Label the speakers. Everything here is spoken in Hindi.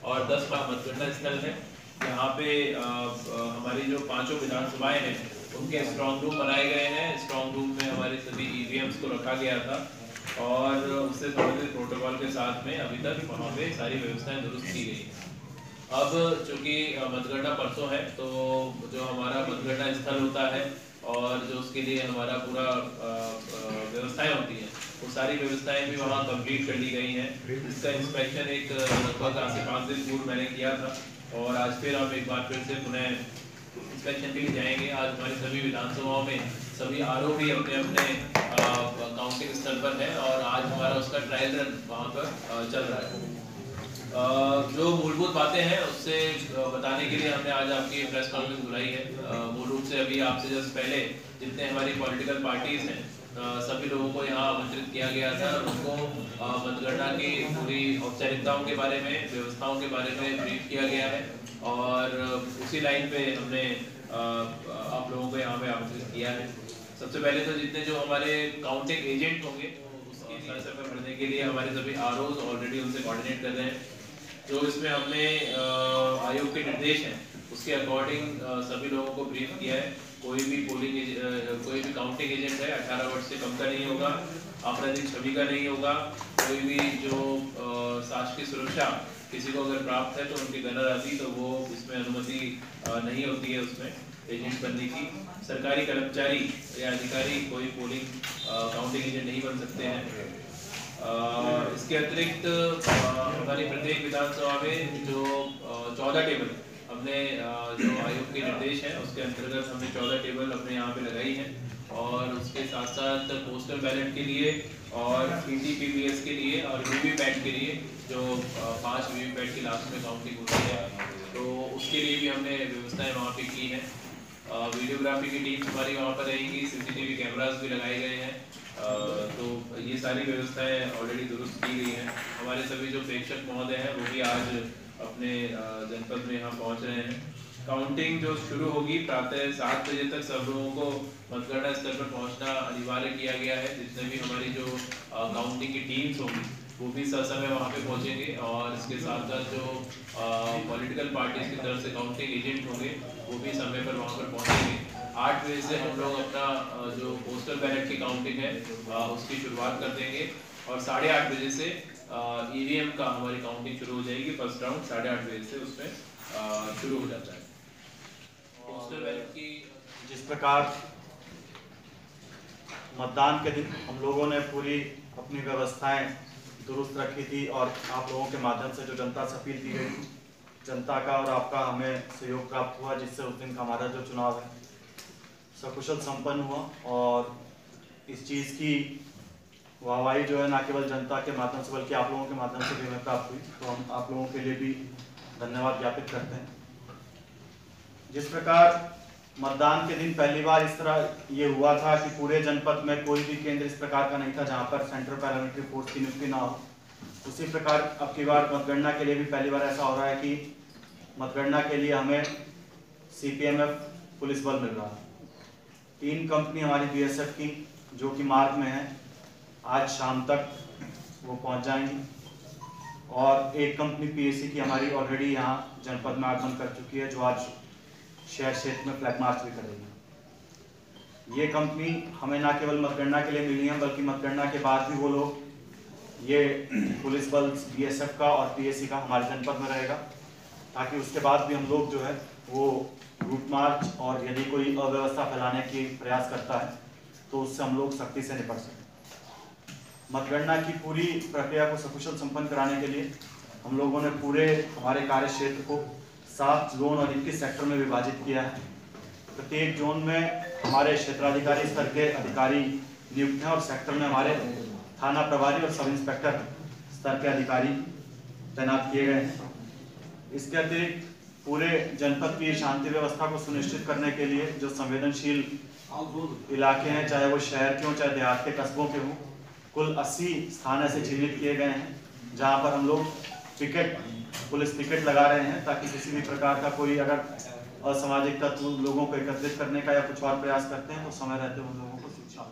Speaker 1: और 10 मतगणना स्थल है। यहाँ पे हमारी जो 5 विधानसभाएं हैं उनके स्ट्रॉन्ग रूम बनाए गए हैं। स्ट्रॉन्ग रूम में हमारे सभी ईवीएम्स को रखा गया था और उससे संबंधित प्रोटोकॉल के साथ में अभी तक वहाँ पे सारी व्यवस्थाएं दुरुस्त की गई हैं। अब चूंकि मतगणना परसों है तो जो हमारा मतगणना स्थल होता है और जो उसके लिए हमारा पूरा व्यवस्थाएं होती हैं वो सारी व्यवस्थाएं भी वहाँ कंप्लीट कर ली गई हैं। इसका इंस्पेक्शन एक लगभग आज से 5 दिन पूर्व मैंने किया था और आज फिर हम एक बार फिर से पुनः इंस्पेक्शन के लिए जाएंगे। आज हमारी सभी विधानसभाओं में सभी आरओ भी अपने अपने काउंटिंग स्थल पर है और आज हमारा उसका ट्रायल रन वहाँ पर चल रहा है। जो मूलभूत बातें हैं उससे बताने के लिए हमने आज आपकी प्रेस कॉन्फ्रेंस बुलाई है। मूल रूप से अभी आपसे जस्ट पहले जितने हमारी पॉलिटिकल पार्टीज हैं सभी लोगों को यहाँ आमंत्रित किया गया था और उनको मतगणना की पूरी औपचारिकताओं के बारे में, व्यवस्थाओं के बारे में ब्रीफ किया गया है और उसी लाइन पे हमने आप लोगों को यहाँ पे आमंत्रित किया है। सबसे पहले तो जितने जो हमारे काउंटिंग एजेंट होंगे उसकी सर पे भरने के लिए हमारे सभी आरओज ऑलरेडी उनसे कोऑर्डिनेट कर रहे हैं। जो इसमें हमने आयोग के निर्देश हैं उसके अकॉर्डिंग सभी लोगों को ब्रीफ किया है। कोई भी काउंटिंग एजेंट है 18 वर्ष से कम का नहीं होगा, आपराधिक छवि का नहीं होगा, कोई भी जो शासकीय सुरक्षा किसी को अगर प्राप्त है तो उनकी गनर आदि तो वो इसमें अनुमति नहीं होती है उसमें एजेंट बनने की। सरकारी कर्मचारी या अधिकारी कोई पोलिंग काउंटिंग एजेंट नहीं बन सकते हैं। इसके अतिरिक्त हमारी प्रत्येक विधानसभा में जो 14 टेबल हमने जो आयोग के निर्देश हैं उसके अंतर्गत हमने 14 टेबल अपने यहाँ पे लगाई हैं और उसके साथ साथ पोस्टल बैलेट के लिए और पीटीपीवीएस के लिए और वीवीपैट के लिए जो 5 वीवीपैट की लास्ट में काउंटिंग होती है तो उसके लिए भी हमने व्यवस्थाएं वहाँ पे की हैं। वीडियोग्राफी की टीम हमारी वहाँ पर रहेगी, सीसीटीवी कैमरास भी लगाए गए हैं। तो ये सारी व्यवस्थाएं ऑलरेडी दुरुस्त की गई हैं। हमारे सभी जो प्रेक्षक महोदय हैं वो भी आज अपने जनपद में यहाँ पहुँच रहे हैं। काउंटिंग जो शुरू होगी प्रातः 7 बजे तक सब लोगों को मतगणना स्थल पर पहुँचना अनिवार्य किया गया है। जितने भी हमारी जो काउंटिंग की टीम्स होंगी वो भी समय वहाँ पे पहुँचेंगे और इसके साथ साथ जो पॉलिटिकल पार्टीज की तरफ से काउंटिंग एजेंट होंगे वो भी समय पर वहाँ पर पहुँचेंगे। 8 बजे से हम लोग अपना जो पोस्टल बैलेट की काउंटिंग है उसकी शुरुआत कर देंगे और 8:30 बजे से ईवीएम का हमारी काउंटिंग शुरू हो जाएगी। फर्स्ट राउंड 8:30 बजे से उसमें शुरू हो जाता है। पोस्टल बैलेट की
Speaker 2: जिस प्रकार मतदान के दिन हम लोगों ने पूरी अपनी व्यवस्थाएं दुरुस्त रखी थी और आप लोगों के माध्यम से जो जनता से अपील की गई थी, जनता का और आपका हमें सहयोग प्राप्त हुआ जिससे उस दिन का हमारा जो चुनाव है सकुशल संपन्न हुआ और इस चीज़ की वाहवाही जो है ना केवल जनता के माध्यम से बल्कि आप लोगों के माध्यम से भी हमें प्राप्त हुई। तो हम आप लोगों के लिए भी धन्यवाद ज्ञापित करते हैं। जिस प्रकार मतदान के दिन पहली बार इस तरह ये हुआ था कि पूरे जनपद में कोई भी केंद्र इस प्रकार का नहीं था जहां पर सेंट्रल पैरामिलिट्री फोर्स की नियुक्ति ना हो, उसी प्रकार अब की बार मतगणना के लिए भी पहली बार ऐसा हो रहा है कि मतगणना के लिए हमें सीपीएमएफ पुलिस बल मिल रहा है। 3 कंपनी हमारी बीएसएफ की जो कि मार्ग में है, आज शाम तक वो पहुंच जाएंगी और एक कंपनी पीएसी की हमारी ऑलरेडी यहाँ जनपद में आगमन कर चुकी है जो आज शहर क्षेत्र में फ्लैग मार्च भी करेगी। ये कंपनी हमें ना केवल मतगणना के लिए मिली है बल्कि मतगणना के बाद भी वो लोग ये पुलिस बल बीएसएफ का और पीएसी का हमारे जनपद में रहेगा ताकि उसके बाद भी हम लोग जो है वो रूट मार्च और यदि कोई अव्यवस्था फैलाने की प्रयास करता है तो उससे हम लोग सख्ती से निपट सकें। मतगणना की पूरी प्रक्रिया को सकुशल संपन्न कराने के लिए हम लोगों ने पूरे हमारे कार्य क्षेत्र को 7 जोन और 21 सेक्टर में विभाजित किया है। प्रत्येक जोन में हमारे क्षेत्राधिकारी स्तर के अधिकारी नियुक्त हैं और सेक्टर में हमारे थाना प्रभारी और सब इंस्पेक्टर स्तर के अधिकारी तैनात किए गए हैं। इसके अतिरिक्त पूरे जनपद की शांति व्यवस्था को सुनिश्चित करने के लिए जो संवेदनशील इलाके हैं, चाहे वो शहर के हों चाहे देहात के कस्बों के हों, कुल 80 स्थान ऐसे चिन्हित किए गए हैं जहां पर हम लोग पुलिस पिकेट लगा रहे हैं ताकि किसी भी प्रकार का कोई अगर असामाजिक तत्व लोगों को एकत्रित करने का या कुछ और प्रयास करते हैं तो समय रहते उन लोगों को सूचना